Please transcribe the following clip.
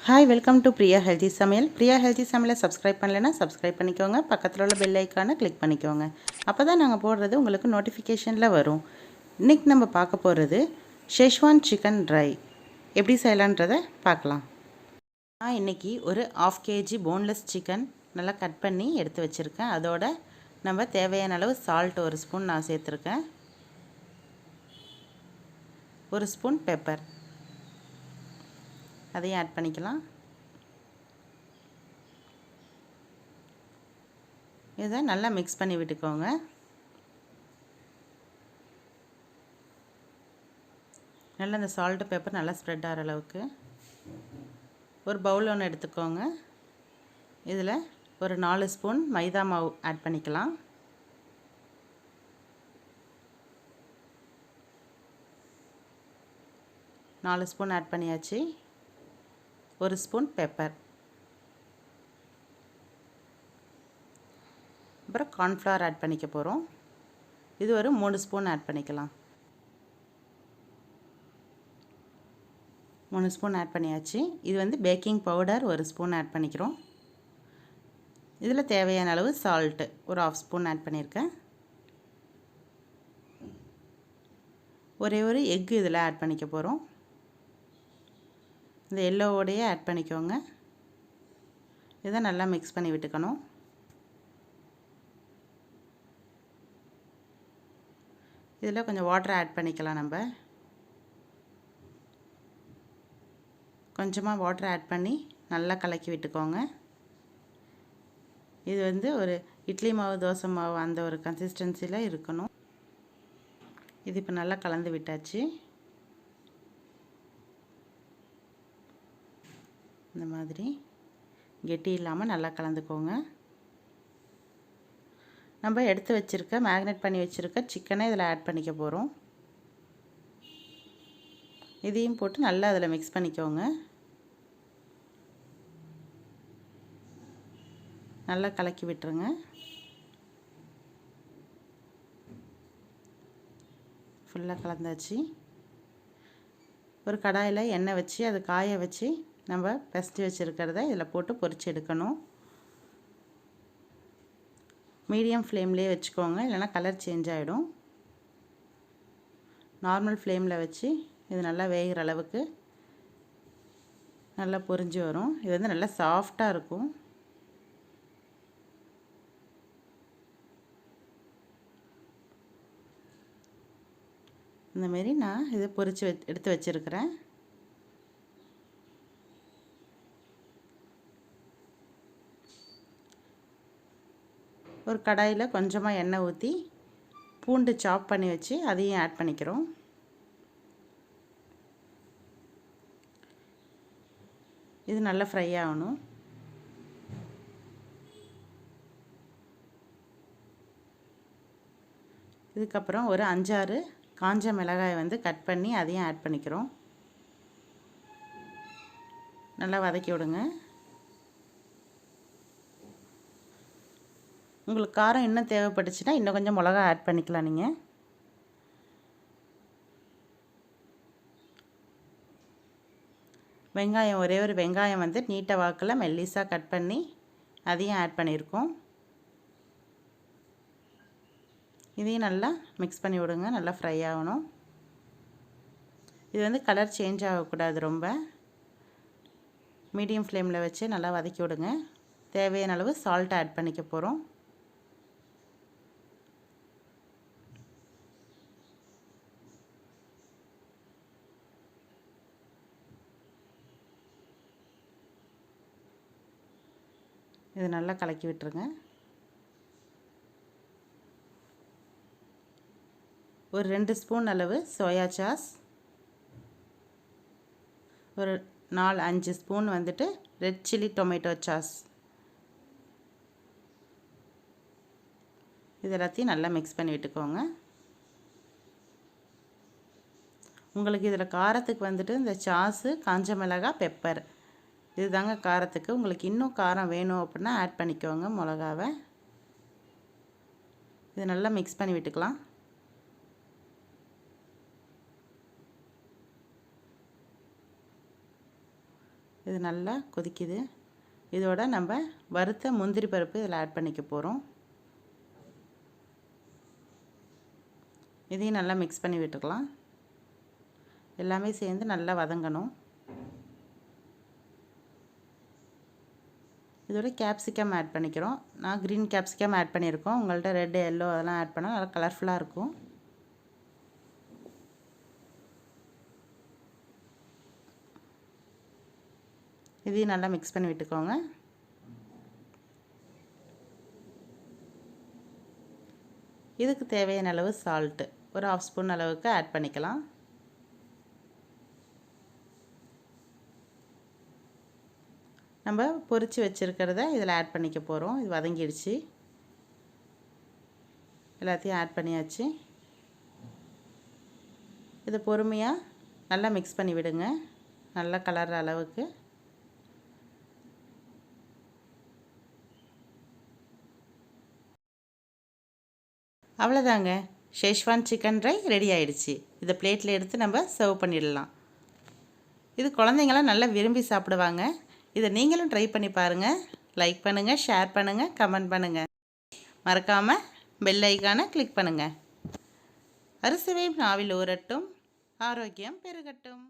Hi, welcome to Priya Healthy Samayal. Priya Healthy Samayal subscribe பண்ணலனா subscribe பண்ணிக்கோங்க. பக்கத்துல உள்ள bell icon click பண்ணிக்கோங்க. அப்பதான் நாங்க போடுறது உங்களுக்கு நோட்டிஃபிகேஷன்ல வரும். இன்னைக்கு நம்ம பார்க்க போறது SCHEZWAN chicken dry. எப்படி செய்யலாம்ன்றதை பார்க்கலாம். நான் இன்னைக்கு ஒரு 1/2 kg boneless chicken நல்லா கட் பண்ணி எடுத்து வச்சிருக்கேன். அதோட நம்ம தேவையான அளவு salt ஒரு ஸ்பூன் நான் சேர்த்திருக்கேன். ஒரு ஸ்பூன் பெப்பர் அதையும் ஆட் பண்ணிக்கலாம். இதை நல்லா மிக்ஸ் பண்ணி விட்டுக்கோங்க. நல்லா இந்த சால்ட் பெப்பர் நல்லா ஸ்ப்ரெட் ஆகிற அளவுக்கு ஒரு பவுல் ஒன்று எடுத்துக்கோங்க. இதில் ஒரு 4 ஸ்பூன் மைதா மாவு ஆட் பண்ணிக்கலாம். நாலு ஸ்பூன் ஆட் பண்ணியாச்சு. ஒரு ஸ்பூன் பெப்பர், அப்புறம் கார்ன்ஃப்ளவர் ஆட் பண்ணிக்க போகிறோம். இது ஒரு 3 ஸ்பூன் ஆட் பண்ணிக்கலாம். 3 ஸ்பூன் ஆட் பண்ணியாச்சு. இது வந்து பேக்கிங் பவுடர் ஒரு ஸ்பூன் ஆட் பண்ணிக்கிறோம். இதில் தேவையான அளவு சால்ட்டு ஒரு 1/2 ஸ்பூன் ஆட் பண்ணியிருக்கேன். ஒரே ஒரு எக்கு இதில் ஆட் பண்ணிக்க போகிறோம். இந்த எல்லோவோடையே ஆட் பண்ணிக்கோங்க. இதை நல்லா மிக்ஸ் பண்ணி விட்டுக்கணும். இதில் கொஞ்சம் வாட்டர் ஆட் பண்ணிக்கலாம். நம்ம கொஞ்சமாக வாட்டர் ஆட் பண்ணி நல்லா கலக்கி விட்டுக்கோங்க. இது வந்து ஒரு இட்லி மாவு தோசை மாவு அந்த ஒரு கன்சிஸ்டன்சியில் இருக்கணும். இது இப்போ நல்லா கலந்து விட்டாச்சு. இந்த மாதிரி கெட்டி இல்லாமல் நல்லா கலந்துக்கோங்க. நம்ம எடுத்து வச்சுருக்க மேக்னேட் பண்ணி வச்சுருக்க சிக்கனை இதில் ஆட் பண்ணிக்க போகிறோம். இதையும் போட்டு நல்லா அதில் மிக்ஸ் பண்ணிக்கோங்க. நல்லா கலக்கி விட்டுருங்க. ஃபுல்லாக கலந்தாச்சு. ஒரு கடாயில் எண்ணெய் வச்சு அதை காய வச்சு நம்ம பசஞ்சு வச்சுருக்கிறத இதில் போட்டு பொரிச்சு எடுக்கணும். மீடியம் ஃப்ளேம்லேயே வச்சுக்கோங்க, இல்லைனா கலர் சேஞ்ச் ஆகிடும். நார்மல் ஃப்ளேமில் வச்சு இது நல்லா வேகிற அளவுக்கு நல்லா பொரிஞ்சு வரும். இது வந்து நல்லா சாஃப்டாக இருக்கும். இந்தமாரி நான் இதை பொரிச்சு எடுத்து வச்சுருக்கிறேன். ஒரு கடாயில் கொஞ்சமாக எண்ணெய் ஊற்றி பூண்டு சாப் பண்ணி வச்சு அதையும் ஆட் பண்ணிக்கிறோம். இது நல்லா ஃப்ரை ஆகணும். இதுக்கப்புறம் ஒரு 5-6 காஞ்ச மிளகாய் வந்து கட் பண்ணி அதையும் ஆட் பண்ணிக்கிறோம். நல்லா வதக்கி விடுங்க. உங்களுக்கு காரம் இன்னும் தேவைப்பட்டுச்சுன்னா இன்னும் கொஞ்சம் மிளகா ஆட் பண்ணிக்கலாம். நீங்கள் வெங்காயம் ஒரே ஒரு வெங்காயம் வந்து நீட்டை வாக்கில் மெல்லிஸாக கட் பண்ணி அதையும் ஆட் பண்ணியிருக்கோம். இதையும் நல்லா மிக்ஸ் பண்ணி விடுங்க. நல்லா ஃப்ரை ஆகணும். இது வந்து கலர் சேஞ்ச் ஆகக்கூடாது. ரொம்ப மீடியம் ஃப்ளேமில் வச்சு நல்லா வதக்கி விடுங்க. தேவையான அளவு சால்ட் ஆட் பண்ணிக்க போகிறோம். இது நல்லா கலக்கி விட்டுருங்க. ஒரு 2 ஸ்பூன் அளவு சோயா சாஸ், ஒரு 4-5 ஸ்பூன் வந்துட்டு ரெட் சில்லி டொமேட்டோ சாஸ், இது எல்லாத்தையும் நல்லா மிக்ஸ் பண்ணி விட்டுக்கோங்க. உங்களுக்கு இதில் காரத்துக்கு வந்துட்டு இந்த சாஸு, காஞ்ச மிளகாய், பெப்பர் இது தாங்க காரத்துக்கு. உங்களுக்கு இன்னும் காரம் வேணும் அப்படின்னா ஆட் பண்ணிக்கோங்க மிளகாவை. இது நல்லா மிக்ஸ் பண்ணி விட்டுக்கலாம். இது நல்லா கொதிக்குது. இதோட நம்ம வறுத்த முந்திரி பருப்பு இதில் ஆட் பண்ணிக்க போகிறோம். இதையும் நல்லா மிக்ஸ் பண்ணி விட்டுக்கலாம். எல்லாமே சேர்ந்து நல்லா வதங்கணும். இதோட கேப்சிகம் ஆட் பண்ணிக்கிறோம். நான் க்ரீன் கேப்சிகம் ஆட் பண்ணியிருக்கோம். உங்கள்கிட்ட ரெட், எல்லோ அதெல்லாம் ஆட் பண்ணால் நல்லா கலர்ஃபுல்லாக இருக்கும். இதையும் நல்லா மிக்ஸ் பண்ணி விட்டுக்கோங்க. இதுக்கு தேவையான அளவு சால்ட்டு ஒரு 1/2 ஸ்பூன் அளவுக்கு ஆட் பண்ணிக்கலாம். நம்ம பொரித்து வச்சுருக்கிறத இதில் ஆட் பண்ணிக்க போகிறோம். இது வதங்கிடுச்சு. எல்லாத்தையும் ஆட் பண்ணியாச்சு. இதை பொறுமையாக நல்லா மிக்ஸ் பண்ணி விடுங்க. நல்லா கலர்ற அளவுக்கு. அவ்வளோதாங்க, ஷெஸ்வான் சிக்கன் ட்ரை ரெடி ஆயிடுச்சு. இதை பிளேட்டில் எடுத்து நம்ம சர்வ் பண்ணிடலாம். இது குழந்தைங்களாம் நல்லா விரும்பி சாப்பிடுவாங்க. இதை நீங்களும் ட்ரை பண்ணி பாருங்கள். லைக் பண்ணுங்கள், ஷேர் பண்ணுங்கள், கமெண்ட் பண்ணுங்கள். மறக்காமல் பெல் ஐக்கானை கிளிக் பண்ணுங்கள். அறுசுவை நாவில் ஊறட்டும், ஆரோக்கியம் பெருகட்டும்.